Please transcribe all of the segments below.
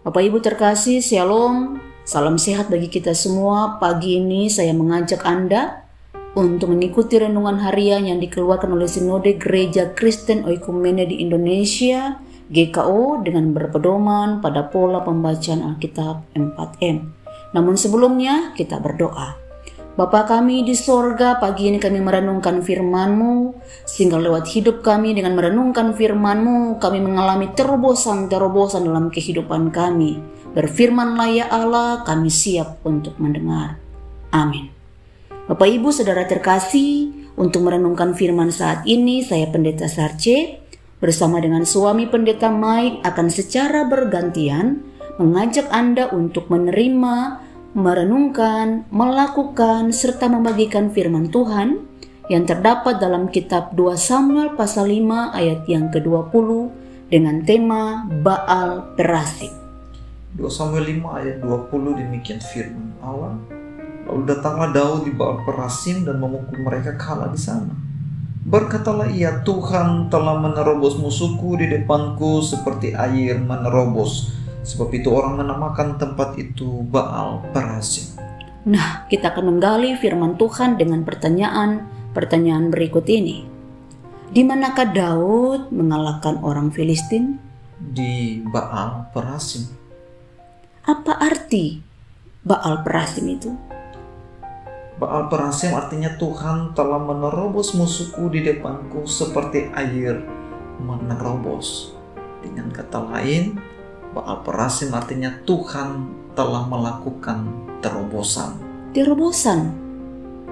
Bapak Ibu terkasih, Shalom, salam sehat bagi kita semua. Pagi ini saya mengajak Anda untuk mengikuti renungan harian yang dikeluarkan oleh Sinode Gereja Kristen Oikumene di Indonesia, GKO, dengan berpedoman pada pola pembacaan Alkitab 4M. Namun sebelumnya kita berdoa. Bapa kami di sorga, pagi ini kami merenungkan firman-Mu, sehingga lewat hidup kami dengan merenungkan firman-Mu, kami mengalami terobosan-terobosan dalam kehidupan kami. Berfirmanlah ya Allah, kami siap untuk mendengar. Amin. Bapak Ibu Saudara terkasih, untuk merenungkan firman saat ini, saya Pendeta Sarce, bersama dengan suami Pendeta Mike akan secara bergantian mengajak Anda untuk menerima, merenungkan, melakukan, serta membagikan firman Tuhan yang terdapat dalam kitab 2 Samuel pasal 5 ayat yang ke-20 dengan tema Baal Perasim. 2 Samuel 5 ayat 20 demikian firman Allah. Lalu datanglah Daud di Baal Perasim dan memukul mereka kalah di sana. Berkatalah ia, Tuhan telah menerobos musuhku di depanku seperti air menerobos. Sebab itu orang menamakan tempat itu Baal Perasim. Nah, kita akan menggali firman Tuhan dengan pertanyaan berikut ini. Di manakah Daud mengalahkan orang Filistin? Di Baal Perasim. Apa arti Baal Perasim itu? Baal Perasim artinya Tuhan telah menerobos musuhku di depanku seperti air menerobos. Dengan kata lain, Baal Perasim artinya Tuhan telah melakukan terobosan. Terobosan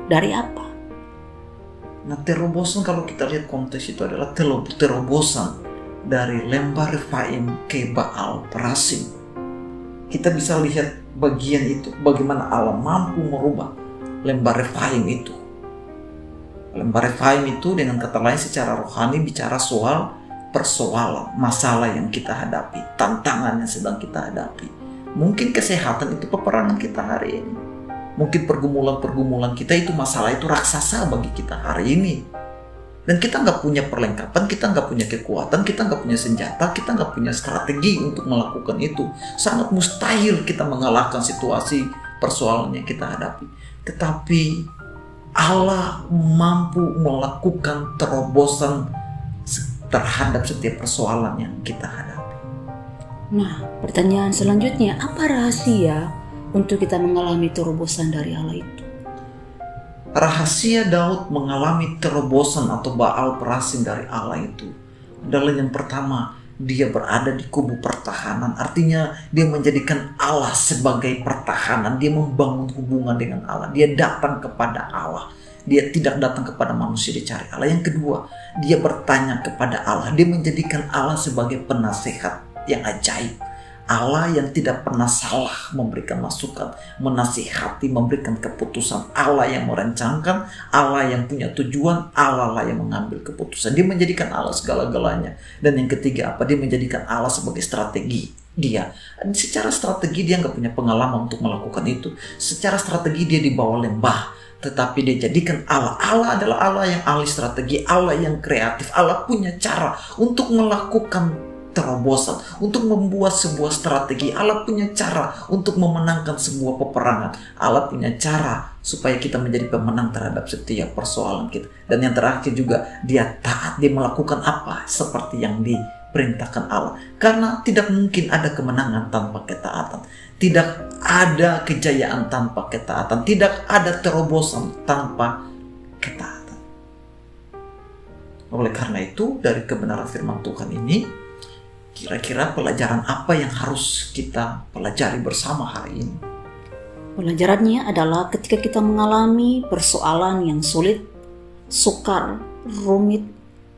dari apa? Nah, terobosan kalau kita lihat konteks itu adalah terobosan dari lembah Refaim ke Baal Perasim. Kita bisa lihat bagian itu, bagaimana Allah mampu merubah lembah Refaim itu. Lembah Refaim itu dengan kata lain secara rohani bicara soal persoalan, masalah yang kita hadapi, tantangan yang sedang kita hadapi. Mungkin kesehatan itu peperangan kita hari ini. Mungkin pergumulan-pergumulan kita itu masalah itu raksasa bagi kita hari ini. Dan kita nggak punya perlengkapan, kita nggak punya kekuatan, kita nggak punya senjata, kita nggak punya strategi untuk melakukan itu. Sangat mustahil kita mengalahkan situasi persoalan yang kita hadapi. Tetapi Allah mampu melakukan terobosan terhadap setiap persoalan yang kita hadapi. Nah, pertanyaan selanjutnya, apa rahasia untuk kita mengalami terobosan dari Allah itu? Rahasia Daud mengalami terobosan atau Baal Perasim dari Allah itu adalah yang pertama, dia berada di kubu pertahanan. Artinya dia menjadikan Allah sebagai pertahanan. Dia membangun hubungan dengan Allah. Dia datang kepada Allah. Dia tidak datang kepada manusia dicari Allah. Yang kedua, dia bertanya kepada Allah. Dia menjadikan Allah sebagai penasehat yang ajaib. Allah yang tidak pernah salah memberikan masukan, menasihati, memberikan keputusan. Allah yang merancangkan, Allah yang punya tujuan, Allah lah yang mengambil keputusan. Dia menjadikan Allah segala-galanya. Dan yang ketiga apa? Dia menjadikan Allah sebagai strategi dia. Secara strategi dia nggak punya pengalaman untuk melakukan itu. Secara strategi dia di bawah lembah. Tetapi dia jadikan Allah. Allah adalah Allah yang ahli strategi, Allah yang kreatif. Allah punya cara untuk melakukan terobosan, untuk membuat sebuah strategi. Allah punya cara untuk memenangkan sebuah peperangan. Allah punya cara supaya kita menjadi pemenang terhadap setiap persoalan kita. Dan yang terakhir juga, dia taat, dia melakukan apa seperti yang diperintahkan Allah. Karena tidak mungkin ada kemenangan tanpa ketaatan. Tidak ada kejayaan tanpa ketaatan. Tidak ada terobosan tanpa ketaatan. Oleh karena itu, dari kebenaran firman Tuhan ini, kira-kira pelajaran apa yang harus kita pelajari bersama hari ini? Pelajarannya adalah ketika kita mengalami persoalan yang sulit, sukar, rumit,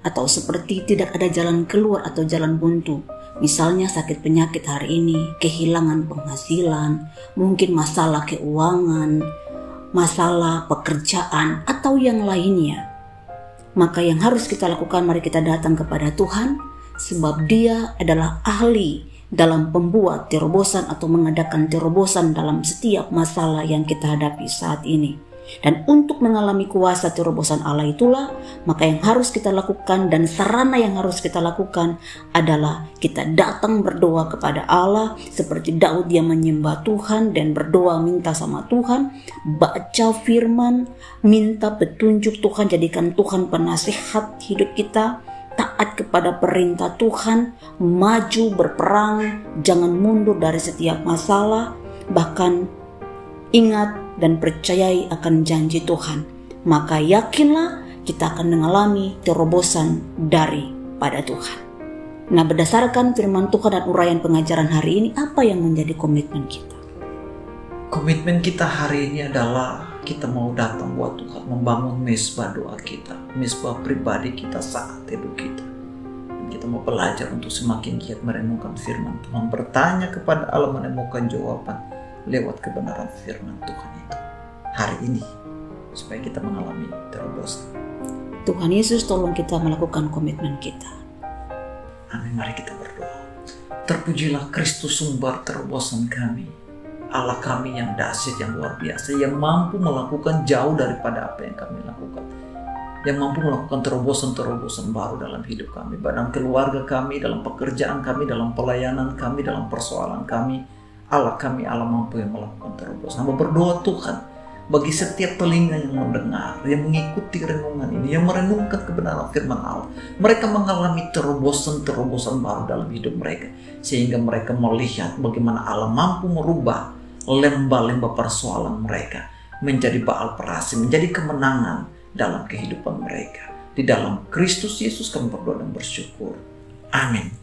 atau seperti tidak ada jalan keluar atau jalan buntu. Misalnya sakit penyakit hari ini, kehilangan penghasilan, mungkin masalah keuangan, masalah pekerjaan, atau yang lainnya. Maka yang harus kita lakukan, mari kita datang kepada Tuhan, sebab Dia adalah ahli dalam pembuat terobosan atau mengadakan terobosan dalam setiap masalah yang kita hadapi saat ini. Dan untuk mengalami kuasa terobosan Allah itulah, maka yang harus kita lakukan dan sarana yang harus kita lakukan adalah kita datang berdoa kepada Allah. Seperti Daud, dia menyembah Tuhan dan berdoa minta sama Tuhan, baca firman, minta petunjuk Tuhan, jadikan Tuhan penasihat hidup kita, taat kepada perintah Tuhan, maju berperang, jangan mundur dari setiap masalah, bahkan ingat dan percayai akan janji Tuhan. Maka yakinlah kita akan mengalami terobosan daripada Tuhan. Nah, berdasarkan firman Tuhan dan uraian pengajaran hari ini, apa yang menjadi komitmen kita? Komitmen kita hari ini adalah kita mau datang buat Tuhan, membangun mesbah doa kita, mesbah pribadi kita saat teduh kita. Dan kita mau belajar untuk semakin giat merenungkan firman Tuhan, bertanya kepada Allah, menemukan jawaban lewat kebenaran firman Tuhan itu hari ini, supaya kita mengalami terobosan. Tuhan Yesus tolong kita melakukan komitmen kita. Amin. Mari kita berdoa. Terpujilah Kristus, sumber terobosan kami, Allah kami yang dahsyat, yang luar biasa, yang mampu melakukan jauh daripada apa yang kami lakukan, yang mampu melakukan terobosan-terobosan baru dalam hidup kami, dalam keluarga kami, dalam pekerjaan kami, dalam pelayanan kami, dalam persoalan kami. Allah kami, Allah mampu yang melakukan terobosan. Hamba berdoa Tuhan, bagi setiap telinga yang mendengar, yang mengikuti renungan ini, yang merenungkan kebenaran firman Allah, mereka mengalami terobosan-terobosan baru dalam hidup mereka, sehingga mereka melihat bagaimana Allah mampu merubah lembah-lembah persoalan mereka menjadi baal perasi, menjadi kemenangan dalam kehidupan mereka. Di dalam Kristus Yesus kami berdoa dan bersyukur. Amin.